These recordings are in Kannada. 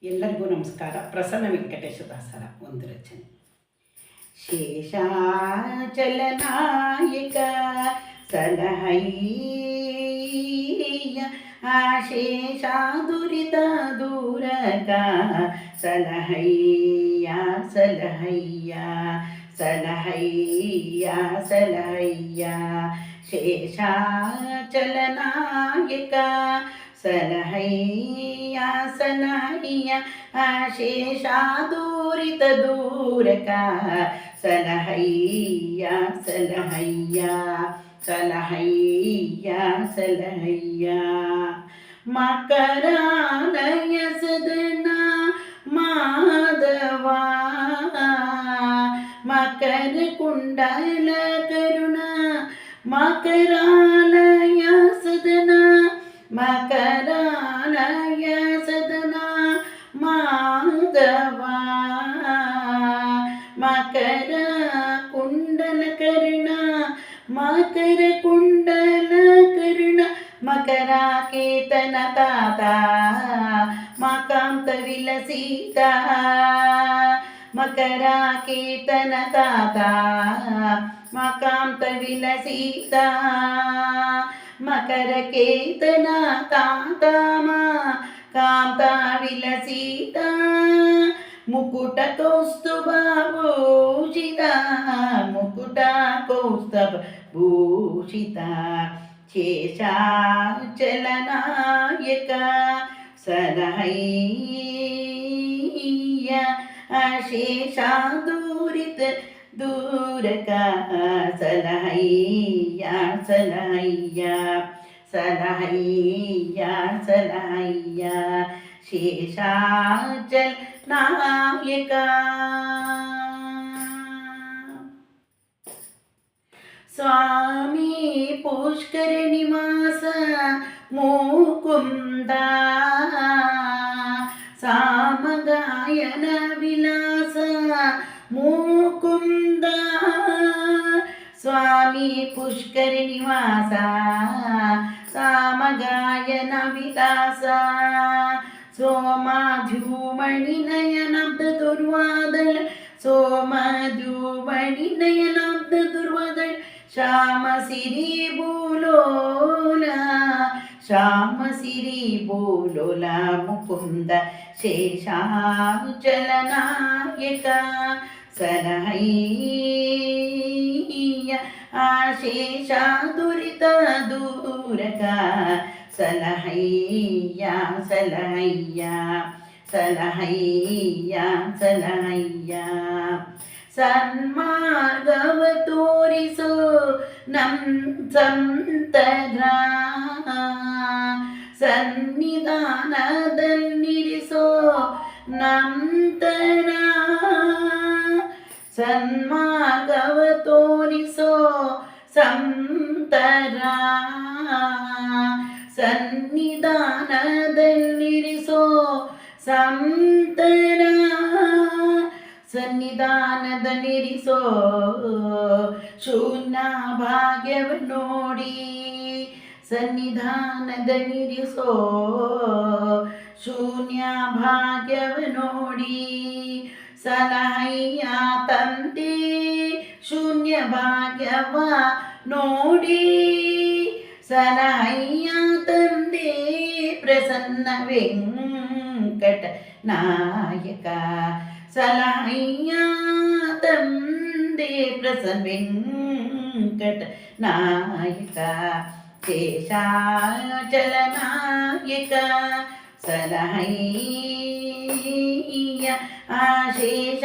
ಎಲ್ಲರಿಗೂ ನಮಸ್ಕಾರ. ಪ್ರಸನ್ನ ವೆಂಕಟೇಶದಾಸರ ಒಂದು ರಚನೆ. ಶೇಷಾಚಲನಾಯಕ ಸಲಹಯ್ಯ ಆಶೇಷ ದುರಿತ ದೂರಕ ಸಲಹಯ್ಯ ಸಲಹಯ್ಯ ಸಲಹಯ್ಯ ಸಲಹಯ್ಯ ಶೇಷಾಚಲನಾಯಕ ಸಲಹಯ್ಯ ಸಲಹಯ್ಯ ಶೇಷಾದೂರಿತ ದೂರಕ ಸಲಹಯ್ಯ ಸಲಹಯ್ಯ ಸಲಹಯ್ಯ ಸಲಹಯ್ಯ ಮಕರಾಲಯ ಸದನ ಮಾಧವ ಮಕರ ಕುಂಡಲ ಕರುಣ ಮಕರಾಲಯ ಸದನ ಮಕರಾಲಯ ಸದನ ಮಾಧವ ಮಕರ ಕುಂಡಲ ಕರುಣ ಮಕರ ಕುಂಡಲ ಕರುಣ ಮಕರಾಕೇತನ ತಾತ ಮಕಾಂತ ವಿಲಸಿತ ಮಕರಾಕೇತನ ತಾತ ಮಕಾಂತ ವಿಲಸಿತ ಮಕರ ಕೇತನ ತಾತಮ ಕಾಂತ ವಿಲಸಿತ ಮುಕುಟ ಕೌಸ್ತುಭ ಭೂಷಿತ ಮುಕುಟ ಕೌಸ್ತುಭ ಭೂಷಿತ ಶೇಷಾಚಲನಾಯಕ ಸಲಹಯ್ಯ ಅಶೇಷಾದೂರಿತ ದೂರಕ ಸಲಹಯ್ಯ ಸಲಹಯ್ಯ ಸಲಹಯ್ಯ ಸಲಹಯ್ಯ ಶೇಷಾಚಲನಾಯಕ. ಸ್ವಾಮಿ ಪುಷ್ಕರ ನಿವಾಸ ಮುಕುಂದ ಸಾಮಗಾಯನ ವಿಲಾಸ ಮುಕುಂದ ಸ್ವಾಮಿ ಪುಷ್ಕರ ನಿವಾಸ ಸಾಮಗಾಯನ ವಿಲಾಸ ಸೋಮಾಧುಮಣಿ ನಯನಾಬ್ದ ದುರ್ವಾದಳ ಸೋಮಾಧುಮಣಿ ನಯನಾಬ್ದ ದುರ್ವಾದಳ ಶ್ಯಾಮ ಸಿರಿ ಬೋಲೋಲ ಶ್ಯಾಮ ಸಿರಿ ಬೋಲೋಲ ಮುಕುಂದ ಶೇಷಾಚಲನಾಯಕ ಸಲಹಯ್ಯ ಆಶೇಷ ದುರಿತ ದೂರಕ ಸಲಹಯ್ಯ ಸಲಹಯ್ಯ ಸಲಹಯ್ಯ ಸಲಹಯ್ಯ ಸನ್ಮಾರ್ಗವ ತೋರಿಸು ನಮ್ ಸಂತರ ಸನ್ನಿಧಾನದಲ್ಲಿರಿಸೋ ನಂತರ ಸನ್ಮಾರ್ಗವ ತೋರಿಸೋ ಸಂತರ ಸನ್ನಿಧಾನದಲ್ಲಿರಿಸೋ ಸಂತರ ಸನ್ನಿಧಾನದಲ್ಲಿರಿಸೋ ಶೂನ್ಯ ಭಾಗ್ಯವ ನೋಡಿ ಸನ್ನಿಧಾನದಲ್ಲಿರಿಸೋ ಶೂನ್ಯ ಭಾಗ್ಯವ ನೋಡಿ ಸಲಹಯ್ಯ ತಂದೆ ಶೂನ್ಯ ಭಾಗ್ಯವ ನೋಡಿ ಸಲಹಯ್ಯ ತಂದೆ ಪ್ರಸನ್ನ ವೆಂಕಟ ನಾಯಕ ಸಲಹಯ್ಯ ತಂದೆ ಪ್ರಸನ್ನ ವೆಂಕಟ ನಾಯಕ ಶೇಷಾಚಲನಾಯಕ ಸಲಹಯ್ಯ ಆಶೇಷ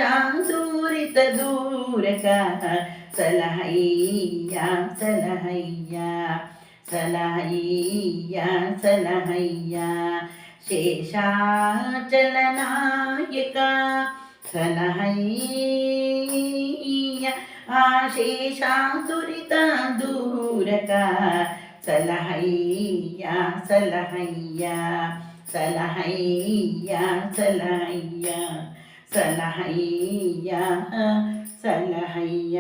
ದೂರಿತ ದೂರಕ ಸಲಹಯ್ಯ ಸಲಹಯ್ಯ ಸಲಹಯ್ಯ ಸಲಹಯ್ಯ ಶೇಷಾಚಲನಾಯಕ ಸಲಹಯ್ಯ ಆಶೇಷ ದುರಿತ ದೂರಕ ಸಲಹಯ್ಯ ಸಲಹಯ್ಯ ಸಲಹಯ್ಯ ಸಲಹಯ್ಯ ಸಲಹಯ್ಯ ಸಲಹಯ್ಯ.